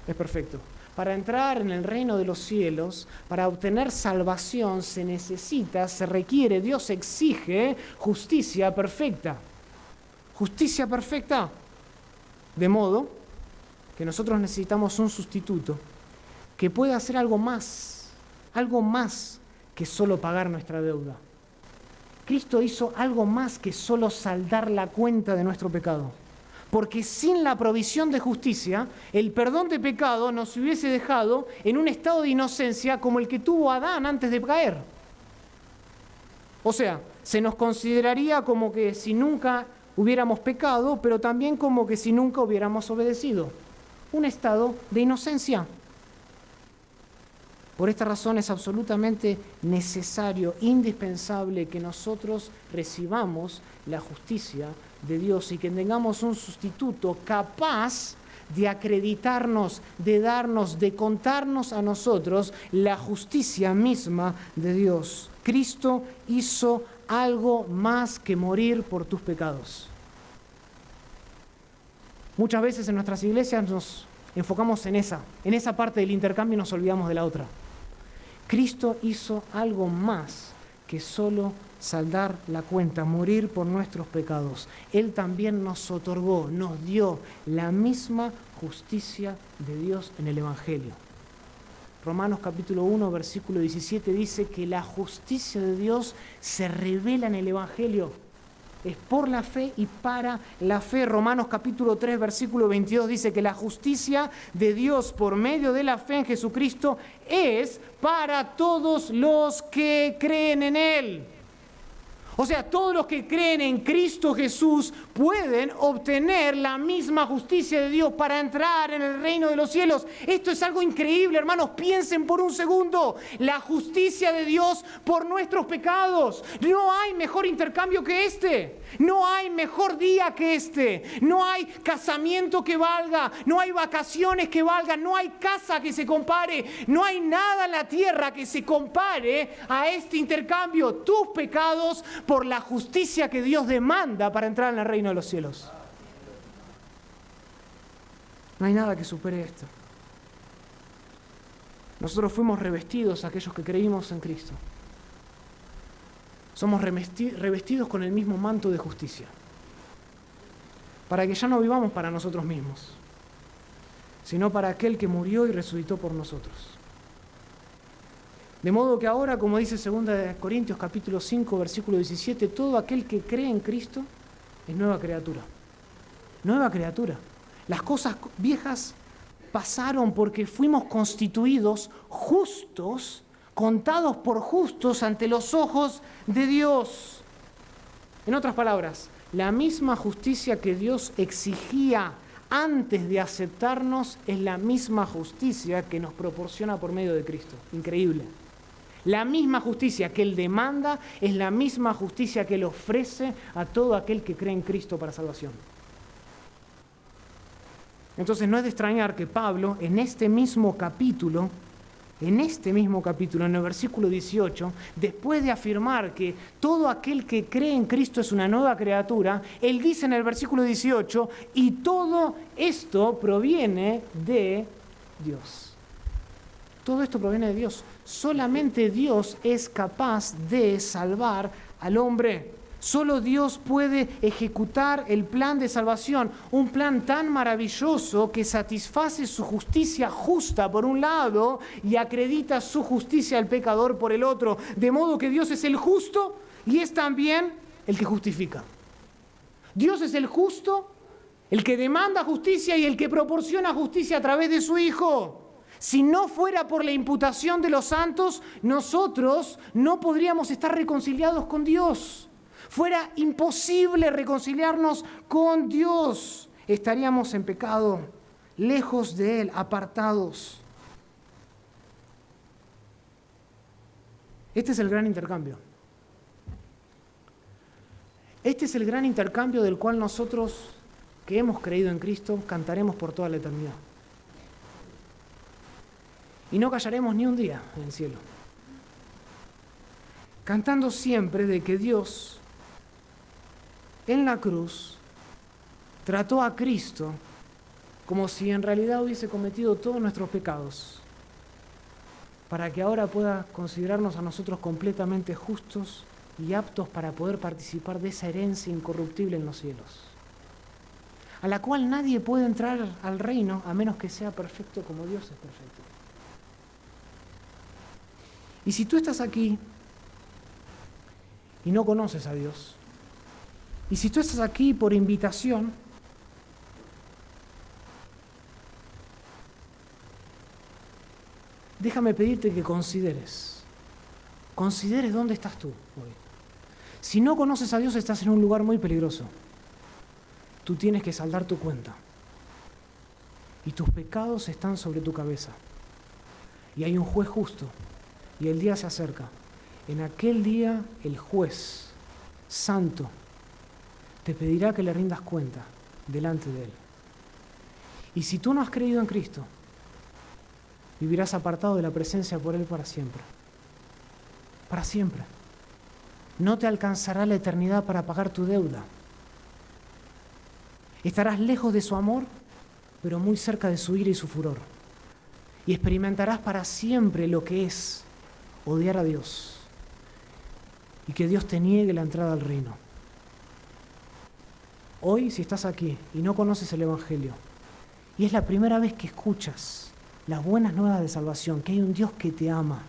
Es perfecto. Para entrar en el reino de los cielos, para obtener salvación, se requiere, Dios exige justicia perfecta. Justicia perfecta. De modo que nosotros necesitamos un sustituto que pueda hacer algo más que solo pagar nuestra deuda. Cristo hizo algo más que solo saldar la cuenta de nuestro pecado. Porque sin la provisión de justicia, el perdón de pecado nos hubiese dejado en un estado de inocencia como el que tuvo Adán antes de caer. O sea, se nos consideraría como que si nunca hubiéramos pecado, pero también como que si nunca hubiéramos obedecido. Un estado de inocencia. Por esta razón es absolutamente necesario, indispensable que nosotros recibamos la justicia de Dios y que tengamos un sustituto capaz de acreditarnos, de darnos, de contarnos a nosotros la justicia misma de Dios. Cristo hizo algo más que morir por tus pecados. Muchas veces en nuestras iglesias nos enfocamos en esa parte del intercambio y nos olvidamos de la otra. Cristo hizo algo más que solo saldar la cuenta, morir por nuestros pecados. Él también nos otorgó, nos dio la misma justicia de Dios en el Evangelio. Romanos capítulo 1, versículo 17 dice que la justicia de Dios se revela en el Evangelio. Es por la fe y para la fe. Romanos capítulo 3, versículo 22 dice que la justicia de Dios por medio de la fe en Jesucristo es para todos los que creen en Él. O sea, todos los que creen en Cristo Jesús pueden obtener la misma justicia de Dios para entrar en el reino de los cielos. Esto es algo increíble, hermanos. Piensen por un segundo. La justicia de Dios por nuestros pecados. No hay mejor intercambio que este. No hay mejor día que este. No hay casamiento que valga. No hay vacaciones que valgan. No hay casa que se compare. No hay nada en la tierra que se compare a este intercambio. Tus pecados por la justicia que Dios demanda para entrar en el reino de los cielos. No hay nada que supere esto. Nosotros fuimos revestidos, aquellos que creímos en Cristo. Somos revestidos con el mismo manto de justicia, para que ya no vivamos para nosotros mismos, sino para aquel que murió y resucitó por nosotros. De modo que ahora, como dice 2 Corintios capítulo 5, versículo 17, todo aquel que cree en Cristo es nueva criatura. Nueva criatura. Las cosas viejas pasaron porque fuimos constituidos justos, contados por justos ante los ojos de Dios. En otras palabras, la misma justicia que Dios exigía antes de aceptarnos es la misma justicia que nos proporciona por medio de Cristo. Increíble. La misma justicia que Él demanda es la misma justicia que Él ofrece a todo aquel que cree en Cristo para salvación. Entonces no es de extrañar que Pablo en este mismo capítulo, en el versículo 18, después de afirmar que todo aquel que cree en Cristo es una nueva criatura, él dice en el versículo 18, y todo esto proviene de Dios. Todo esto proviene de Dios. Solamente Dios es capaz de salvar al hombre. Solo Dios puede ejecutar el plan de salvación, un plan tan maravilloso que satisface su justicia justa por un lado y acredita su justicia al pecador por el otro. De modo que Dios es el justo y es también el que justifica. Dios es el justo, el que demanda justicia y el que proporciona justicia a través de su Hijo. Si no fuera por la imputación de los santos, nosotros no podríamos estar reconciliados con Dios. Fuera imposible reconciliarnos con Dios. Estaríamos en pecado, lejos de Él, apartados. Este es el gran intercambio. Este es el gran intercambio del cual nosotros, que hemos creído en Cristo, cantaremos por toda la eternidad. Y no callaremos ni un día en el cielo. Cantando siempre de que Dios, en la cruz, trató a Cristo como si en realidad hubiese cometido todos nuestros pecados, para que ahora pueda considerarnos a nosotros completamente justos y aptos para poder participar de esa herencia incorruptible en los cielos, a la cual nadie puede entrar al reino a menos que sea perfecto como Dios es perfecto. Y si tú estás aquí y no conoces a Dios, y si tú estás aquí por invitación, déjame pedirte que consideres dónde estás tú hoy. Si no conoces a Dios, estás en un lugar muy peligroso. Tú tienes que saldar tu cuenta. Y tus pecados están sobre tu cabeza. Y hay un juez justo. Y el día se acerca. En aquel día el juez santo te pedirá que le rindas cuenta delante de Él. Y si tú no has creído en Cristo, vivirás apartado de la presencia por Él para siempre. Para siempre. No te alcanzará la eternidad para pagar tu deuda. Estarás lejos de su amor, pero muy cerca de su ira y su furor. Y experimentarás para siempre lo que es odiar a Dios y que Dios te niegue la entrada al reino. Hoy, si estás aquí y no conoces el Evangelio, y es la primera vez que escuchas las buenas nuevas de salvación, que hay un Dios que te ama,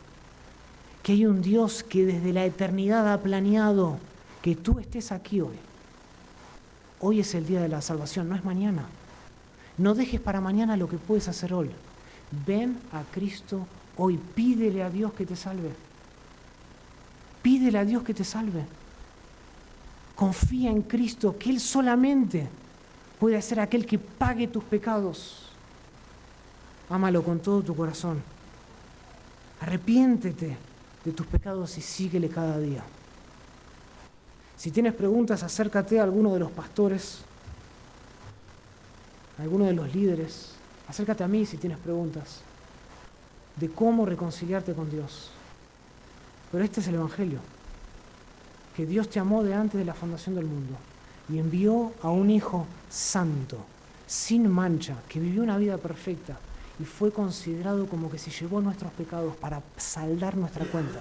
que hay un Dios que desde la eternidad ha planeado que tú estés aquí hoy. Hoy es el día de la salvación, no es mañana. No dejes para mañana lo que puedes hacer hoy. Ven a Cristo hoy, pídele a Dios que te salve. Pídele a Dios que te salve. Confía en Cristo, que Él solamente puede ser aquel que pague tus pecados. Ámalo con todo tu corazón. Arrepiéntete de tus pecados y síguele cada día. Si tienes preguntas, acércate a alguno de los pastores, a alguno de los líderes. Acércate a mí si tienes preguntas de cómo reconciliarte con Dios. Pero este es el Evangelio, que Dios te amó de antes de la fundación del mundo y envió a un Hijo santo, sin mancha, que vivió una vida perfecta y fue considerado como que se llevó nuestros pecados para saldar nuestra cuenta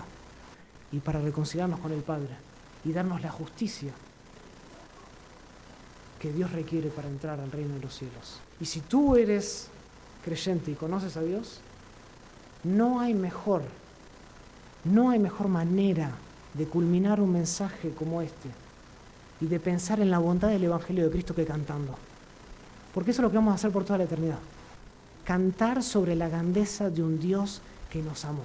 y para reconciliarnos con el Padre y darnos la justicia que Dios requiere para entrar al reino de los cielos. Y si tú eres creyente y conoces a Dios, no hay mejor manera de culminar un mensaje como este y de pensar en la bondad del Evangelio de Cristo que cantando. Porque eso es lo que vamos a hacer por toda la eternidad. Cantar sobre la grandeza de un Dios que nos amó.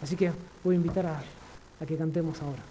Así que voy a invitar a que cantemos ahora.